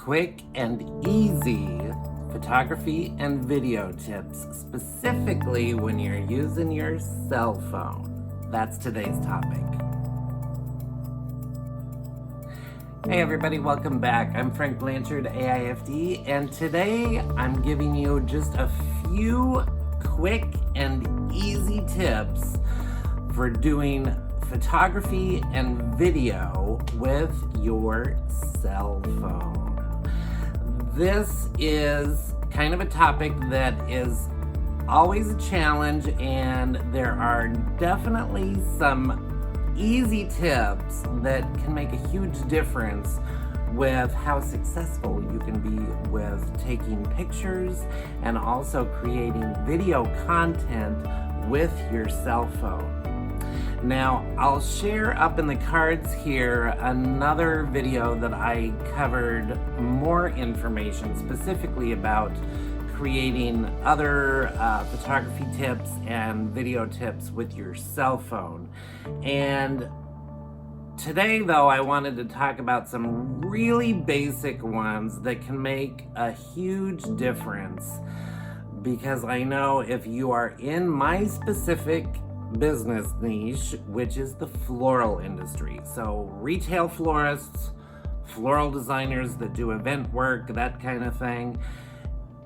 quick and easy photography and video tips, specifically when you're using your cell phone. That's today's topic. Hey everybody, welcome back. I'm Frank Blanchard AIFD, and today I'm giving you just a few quick and easy tips for doing photography and video with your cell phone. This is kind of a topic that is always a challenge, and there are definitely some easy tips that can make a huge difference with how successful you can be with taking pictures and also creating video content with your cell phone. Now, I'll share up in the cards here another video that I covered more information specifically about creating other photography tips and video tips with your cell phone. And today, though, I wanted to talk about some really basic ones that can make a huge difference, because I know if you are in my specific business niche, which is the floral industry, so retail florists, floral designers that do event work, that kind of thing,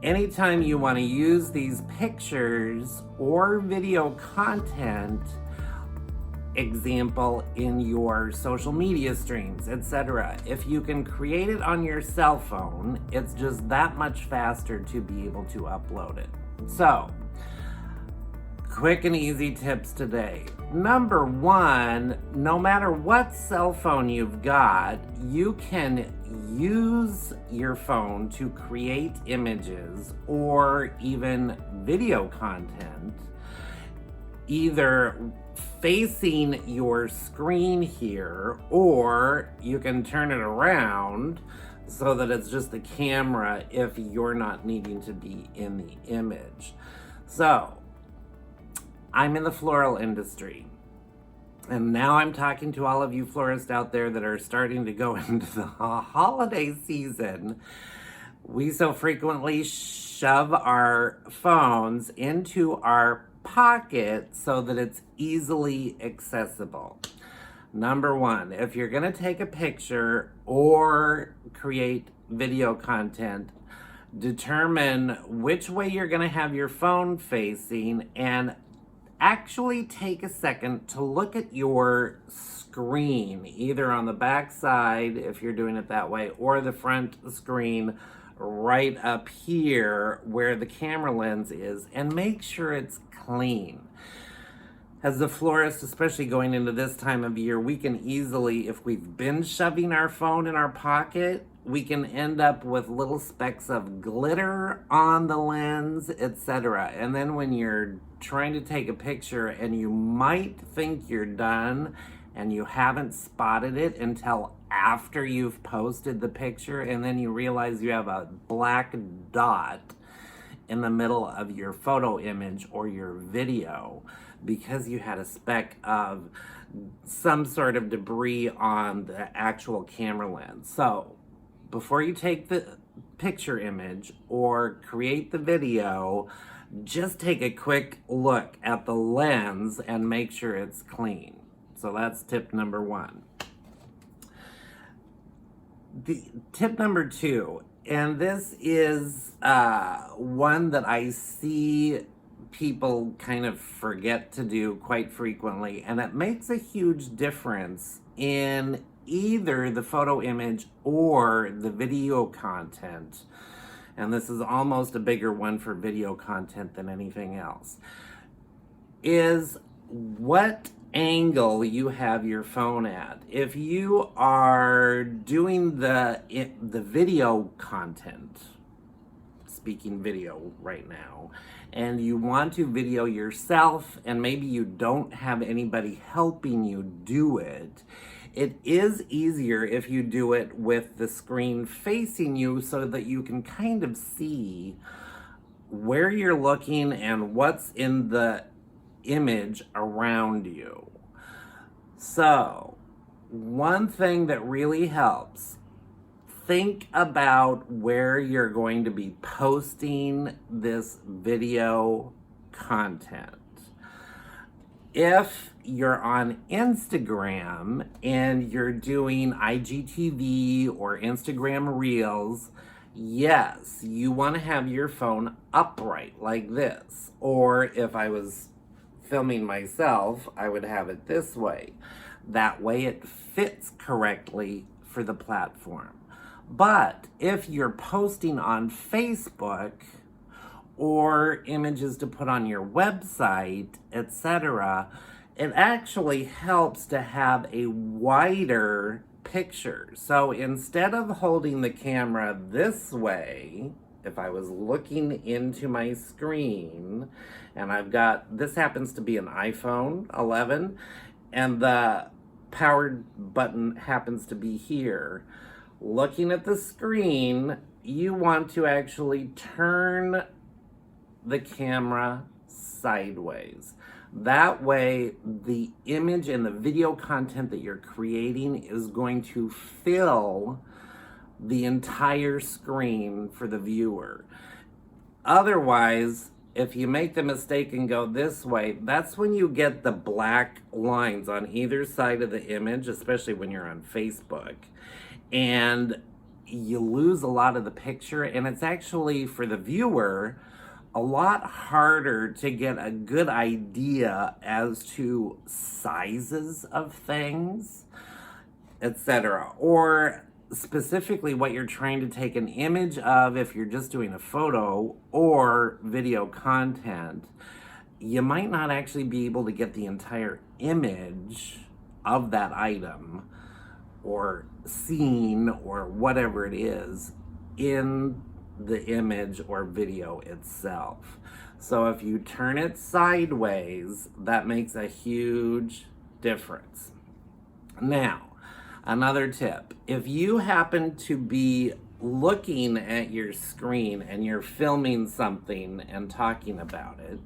anytime you want to use these pictures or video content, example in your social media streams, etc., if you can create it on your cell phone, it's just that much faster to be able to upload it. So, quick and easy tips today. Number one, no matter what cell phone you've got, you can use your phone to create images or even video content, either facing your screen here, or you can turn it around so that it's just the camera if you're not needing to be in the image. So, I'm in the floral industry, and now I'm talking to all of you florists out there that are starting to go into the holiday season. We so frequently shove our phones into our pocket so that it's easily accessible. Number one, if you're going to take a picture or create video content, determine which way you're going to have your phone facing, and actually take a second to look at your screen, either on the back side if you're doing it that way, or the front screen right up here where the camera lens is, and make sure it's clean. As a florist, especially going into this time of year, we can easily, if we've been shoving our phone in our pocket, we can end up with little specks of glitter on the lens, etc. And then when you're trying to take a picture and you might think you're done and you haven't spotted it until after you've posted the picture, and then you realize you have a black dot in the middle of your photo image or your video because you had a speck of some sort of debris on the actual camera lens. So, before you take the picture image or create the video, just take a quick look at the lens and make sure it's clean. So that's tip number one. The tip number two, and this is one that I see people kind of forget to do quite frequently, and it makes a huge difference in either the photo image or the video content. And this is almost a bigger one for video content than anything else, is what angle you have your phone at. If you are doing the video content, speaking video right now, and you want to video yourself, and maybe you don't have anybody helping you do it, it is easier if you do it with the screen facing you so that you can kind of see where you're looking and what's in the image around you. So, one thing that really helps, think about where you're going to be posting this video content. If you're on Instagram and you're doing IGTV or Instagram Reels, yes, you want to have your phone upright like this. Or if I was filming myself, I would have it this way. That way it fits correctly for the platform. But if you're posting on Facebook or images to put on your website, etc., it actually helps to have a wider picture. So instead of holding the camera this way, if I was looking into my screen, and I've got, this happens to be an iPhone 11, and the powered button happens to be here. Looking at the screen, you want to actually turn the camera sideways. That way, the image and the video content that you're creating is going to fill the entire screen for the viewer. Otherwise, if you make the mistake and go this way, that's when you get the black lines on either side of the image, especially when you're on Facebook. And you lose a lot of the picture, and it's actually, for the viewer, a lot harder to get a good idea as to sizes of things, etc. Or specifically what you're trying to take an image of if you're just doing a photo or video content. You might not actually be able to get the entire image of that item or scene or whatever it is in the image or video itself. So if you turn it sideways, that makes a huge difference. Now, another tip, if you happen to be looking at your screen and you're filming something and talking about it,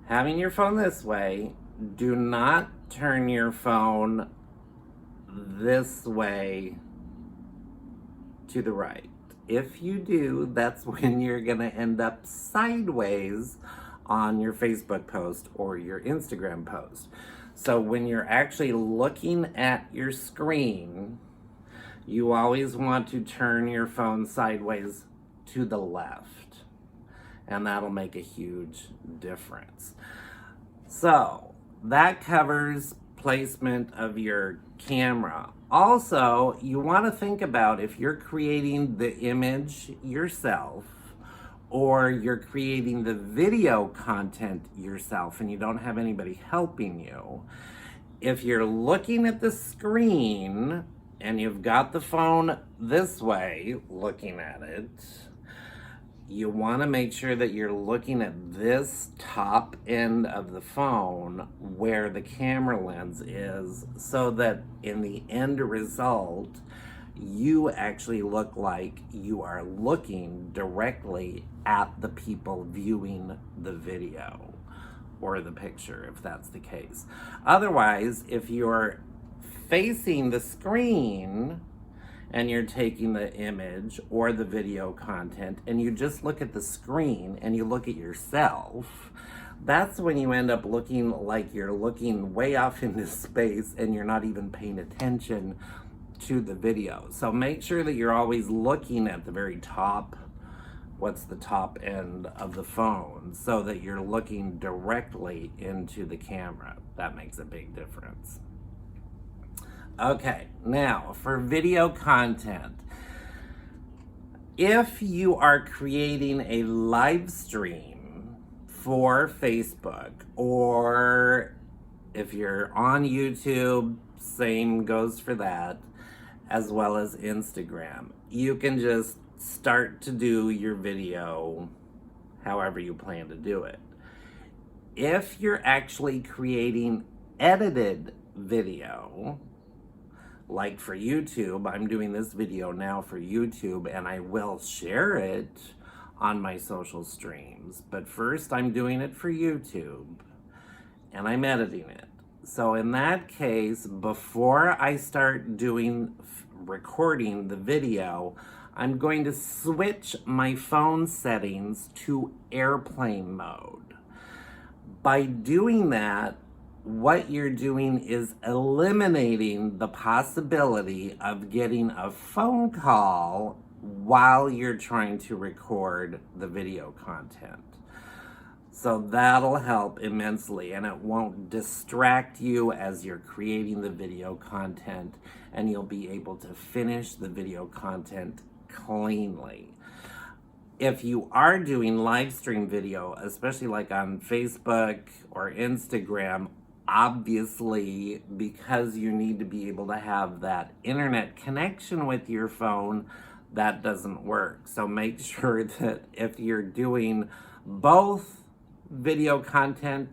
having your phone this way, do not turn your phone this way to the right. If you do, that's when you're gonna end up sideways on your Facebook post or your Instagram post. So when you're actually looking at your screen, you always want to turn your phone sideways to the left, and that'll make a huge difference. So that covers placement of your camera. Also, you want to think about if you're creating the image yourself or you're creating the video content yourself and you don't have anybody helping you, if you're looking at the screen and you've got the phone this way looking at it, you want to make sure that you're looking at this top end of the phone where the camera lens is, so that in the end result, you actually look like you are looking directly at the people viewing the video or the picture, if that's the case. Otherwise, if you're facing the screen and you're taking the image or the video content and you just look at the screen and you look at yourself, that's when you end up looking like you're looking way off into space and you're not even paying attention to the video. So make sure that you're always looking at the very top, what's the top end of the phone, so that you're looking directly into the camera. That makes a big difference. Okay, now for video content. If you are creating a live stream for Facebook, or if you're on YouTube, same goes for that, as well as Instagram, you can just start to do your video however you plan to do it. If you're actually creating edited video, like for YouTube, I'm doing this video now for YouTube and I will share it on my social streams. But first I'm doing it for YouTube and I'm editing it. So in that case, before I start doing recording the video, I'm going to switch my phone settings to airplane mode. By doing that, what you're doing is eliminating the possibility of getting a phone call while you're trying to record the video content. So that'll help immensely, and it won't distract you as you're creating the video content, and you'll be able to finish the video content cleanly. If you are doing live stream video, especially like on Facebook or Instagram, obviously, because you need to be able to have that internet connection with your phone, that doesn't work. So make sure that if you're doing both video content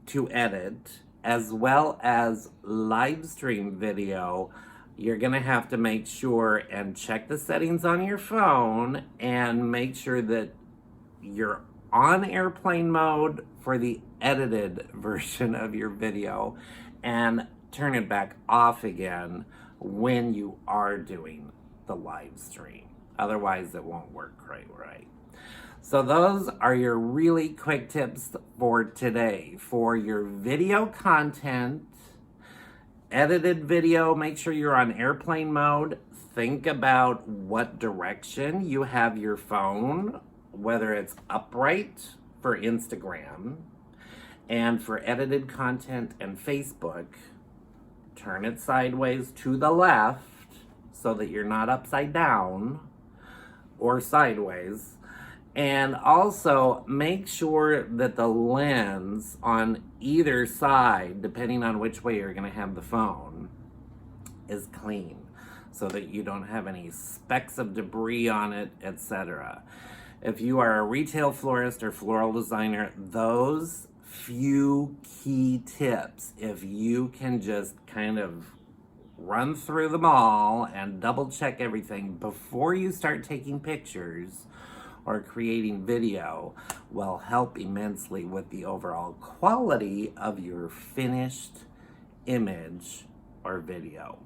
to edit as well as live stream video, you're gonna have to make sure and check the settings on your phone and make sure that you're on airplane mode for the edited version of your video and turn it back off again when you are doing the live stream. Otherwise, it won't work quite right. So those are your really quick tips for today. For your video content, edited video, make sure you're on airplane mode. Think about what direction you have your phone, whether it's upright for Instagram, and for edited content and Facebook, turn it sideways to the left so that you're not upside down or sideways. And also make sure that the lens on either side, depending on which way you're going to have the phone, is clean so that you don't have any specks of debris on it, etc. If you are a retail florist or floral designer, those few key tips, if you can just kind of run through them all and double check everything before you start taking pictures or creating video, will help immensely with the overall quality of your finished image or video.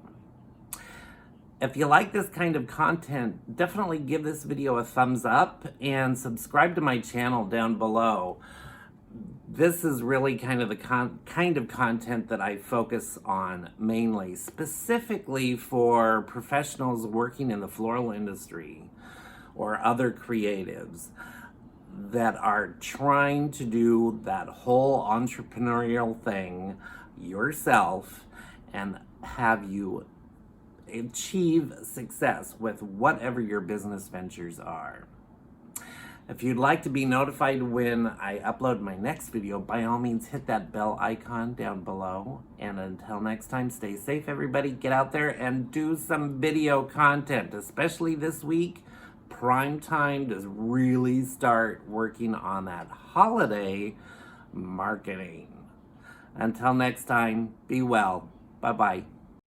If you like this kind of content, definitely give this video a thumbs up and subscribe to my channel down below. This is really kind of the kind of content that I focus on mainly, specifically for professionals working in the floral industry or other creatives that are trying to do that whole entrepreneurial thing yourself and have you achieve success with whatever your business ventures are. If you'd like to be notified when I upload my next video, by all means hit that bell icon down below. And until next time, stay safe, everybody. Get out there and do some video content, especially this week. Prime time to really start working on that holiday marketing. Until next time, be well. Bye-bye.